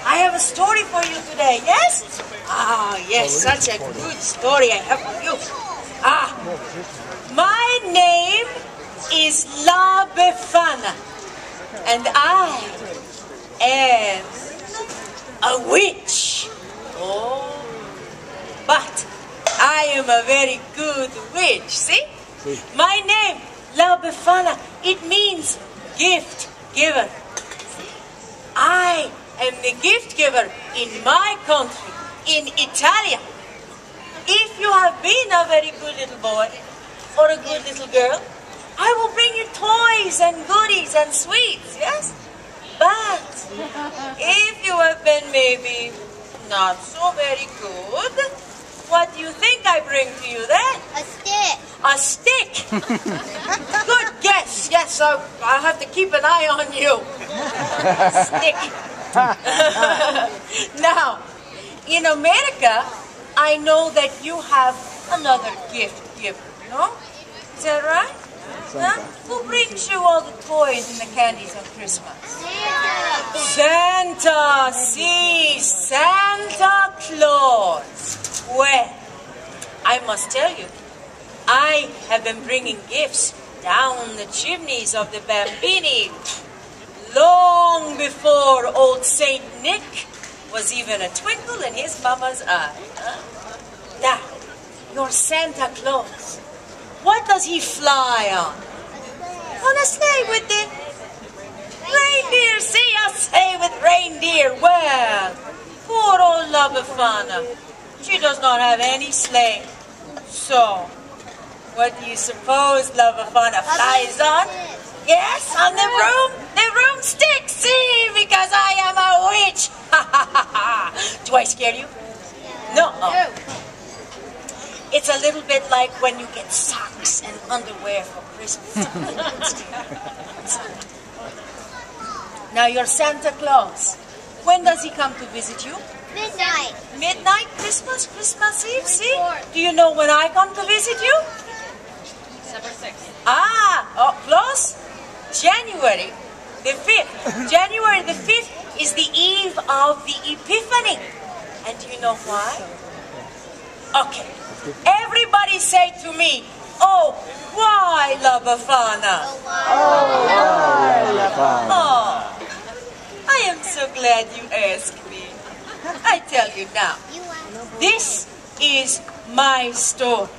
I have a story for you today, yes? Ah, yes, such a good story I have for you. My name is La Befana, and I am a witch. Oh, but I am a very good witch, see? My name, La Befana, it means gift giver. I am the gift giver in my country, in Italy. If you have been a very good little boy or a good little girl, I will bring you toys and goodies and sweets, yes? But if you have been maybe not so very good, what do you think I bring to you then? A stick. A stick? Good guess. Yes, I'll have to keep an eye on you. Stick. Now, in America, I know that you have another gift giver, no? Is that right? Huh? Who brings you all the toys and the candies on Christmas? Santa! See, Santa Claus! Well, I must tell you, I have been bringing gifts down the chimneys of the Bambini long before old Saint Nick was even a twinkle in his mama's eye. Huh? Now, your Santa Claus, what does he fly on? On a sleigh with the reindeer. See, a sleigh with reindeer. Well, poor old La Befana, she does not have any sleigh. So, what do you suppose La Befana flies on? Yes, on the broomstick. See, because I am a witch. Do I scare you? No. Oh. It's a little bit like when you get socks and underwear for Christmas. Now, your Santa Claus, when does he come to visit you? Midnight. Midnight, Christmas Eve, see? Do you know when I come to visit you? December 6th. Close? January the 5th. January the 5th is the eve of the Epiphany. And do you know why? Okay. Everybody say to me, oh, why, La Befana? Oh, I am so glad you asked me. I tell you now, this is my story.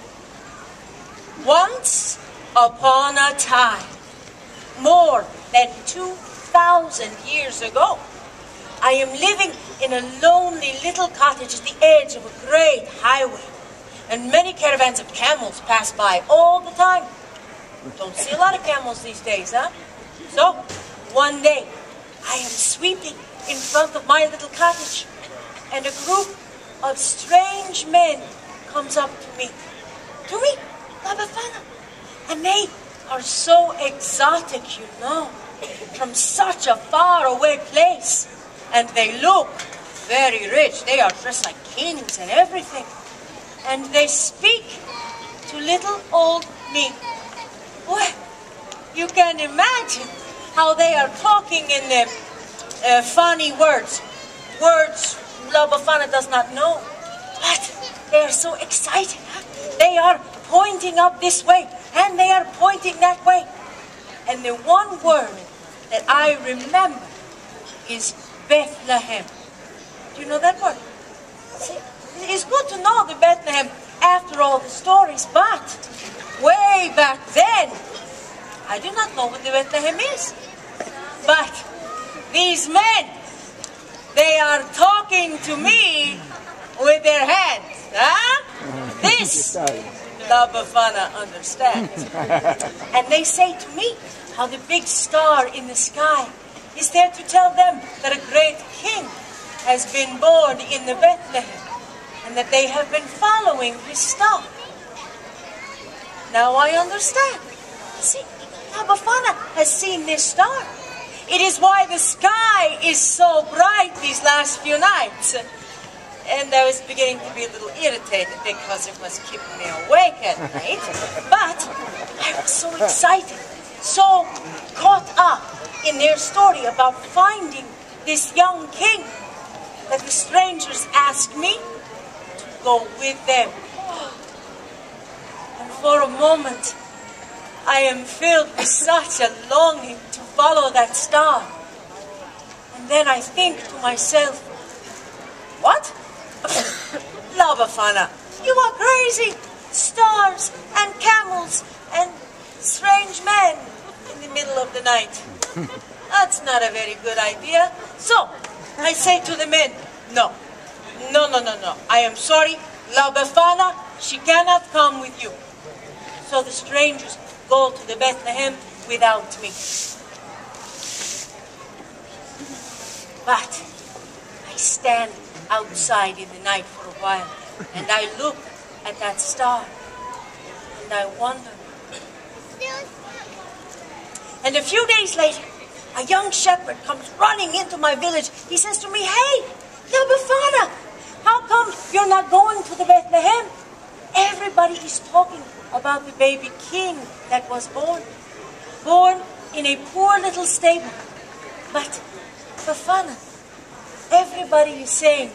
Once upon a time, more than 2,000 years ago, I am living in a lonely little cottage at the edge of a great highway, and many caravans of camels pass by all the time. Don't see a lot of camels these days, huh? So, one day, I am sweeping in front of my little cottage, and a group of strange men comes up to me, La Befana, and they are so exotic, you know, from such a faraway place, and they look very rich. They are dressed like kings and everything, and they speak to little old me. Well, you can imagine how they are talking in the funny words La Befana does not know, but they are so excited. Huh? They are pointing up this way, and they are pointing that way. And the one word that I remember is Bethlehem. Do you know that word? See, it's good to know the Bethlehem after all the stories, but way back then, I do not know what the Bethlehem is. But these men, they are talking to me with their hands. Huh? This La Befana understands. And they say to me how the big star in the sky is there to tell them that a great king has been born in the Bethlehem, and that they have been following his star. Now I understand. See, La Befana has seen this star. It is why the sky is so bright these last few nights. And I was beginning to be a little irritated because it was keeping me awake at night. But I was so excited, so caught up in their story about finding this young king. that the strangers ask me to go with them. And for a moment, I am filled with such a longing to follow that star. And then I think to myself, what? La Befana, you are crazy. Stars and camels and strange men in the middle of the night. That's not a very good idea. So, I say to the men, no. I am sorry, La Befana, she cannot come with you. So the strangers go to the Bethlehem without me. But I stand outside in the night for a while, and I look at that star, and I wonder. And a few days later, a young shepherd comes running into my village. He says to me, hey, La Befana, how come you're not going to the Bethlehem? Everybody is talking about the baby king that was born in a poor little stable. But Befana, everybody is saying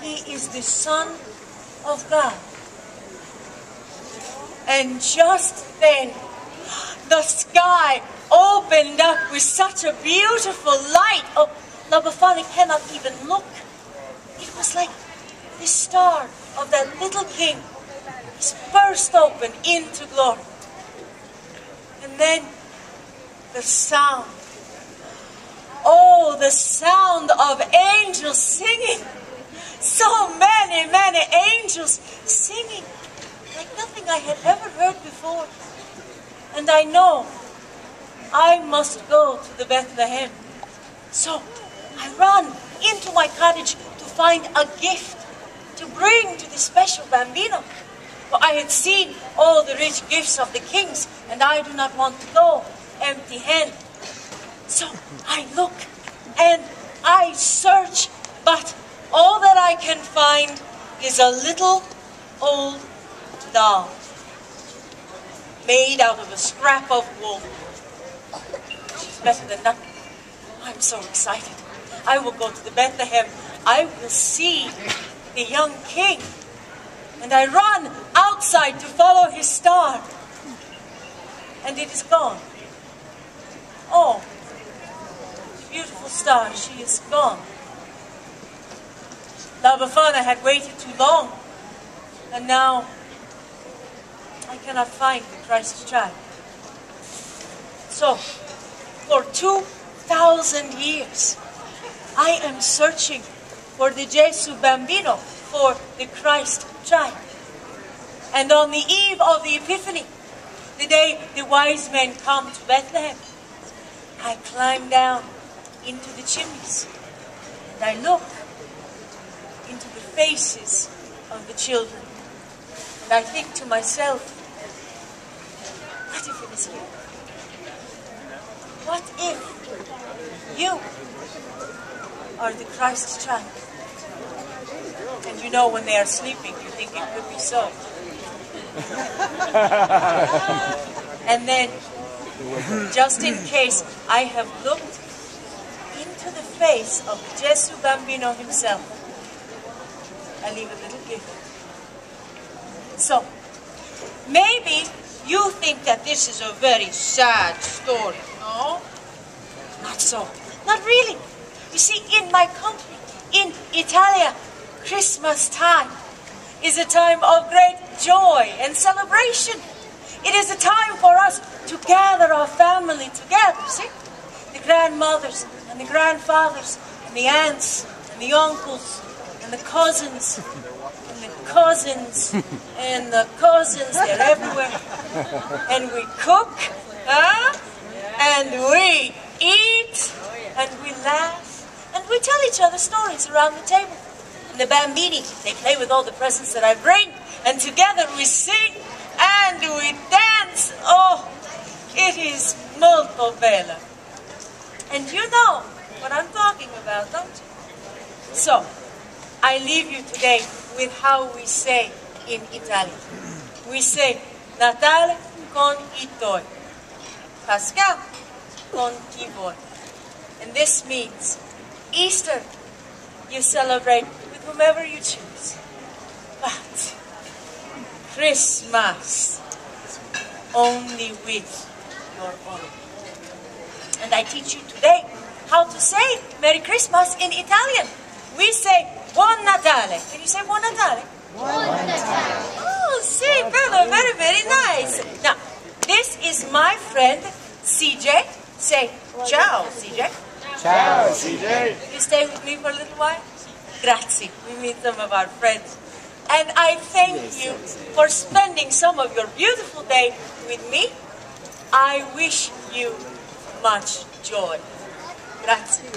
he is the Son of God. And just then, the sky opened up with such a beautiful light. Oh, La Befana cannot even look. It was like the star of that little king is burst open into glory. And then the sound. Oh, the sound of angels singing. So many, many angels singing like nothing I had ever heard before. And I know I must go to the Bethlehem. So I run into my cottage to find a gift to bring to the special bambino. For I had seen all the rich gifts of the kings, and I do not want to go empty-handed. So I look and I search, but all that I can find is a little old doll made out of a scrap of wool. She's better than nothing. I'm so excited. I will go to the Bethlehem. I will see the young king. And I run outside to follow his star. And it is gone. Oh, the beautiful star, she is gone. La Befana had waited too long. And now I cannot find the Christ child. So, for 2,000 years, I am searching for the Gesù Bambino, for the Christ child. And on the eve of the Epiphany, the day the wise men come to Bethlehem, I climb down into the chimneys and I look into the faces of the children. And I think to myself, what if it is you? What if you are the Christ child? And you know, when they are sleeping, you think it could be so. And then, just in case I have looked into the face of Gesù Bambino himself, I leave a little gift. So, maybe you think that this is a very sad story, no? Not so. Not really. You see, in my country, in Italia, Christmas time is a time of great joy and celebration. It is a time for us to gather our family together, see? The grandmothers and the grandfathers and the aunts and the uncles and the cousins and the cousins and the cousins, they're everywhere. And we cook, huh? And we eat, and we laugh, and we tell each other stories around the table. And the bambini, they play with all the presents that I bring, and together we sing, and we dance. Oh, it is molto bello. And you know what I'm talking about, don't you? So, I leave you today with how we say in Italian. We say, Natale con I tuoi, Pascal con chi vuoi. And this means Easter you celebrate with whomever you choose. But Christmas, only with your own. And I teach you today how to say Merry Christmas in Italian. We say Buon Natale. Can you say Buon Natale? Buon Natale. Oh, sì, bello, very, very nice. Now, this is my friend CJ. Say ciao, CJ. Ciao, CJ. Will you stay with me for a little while? Grazie. We meet some of our friends. And I thank you for spending some of your beautiful day with me. I wish you much joy. Grazie.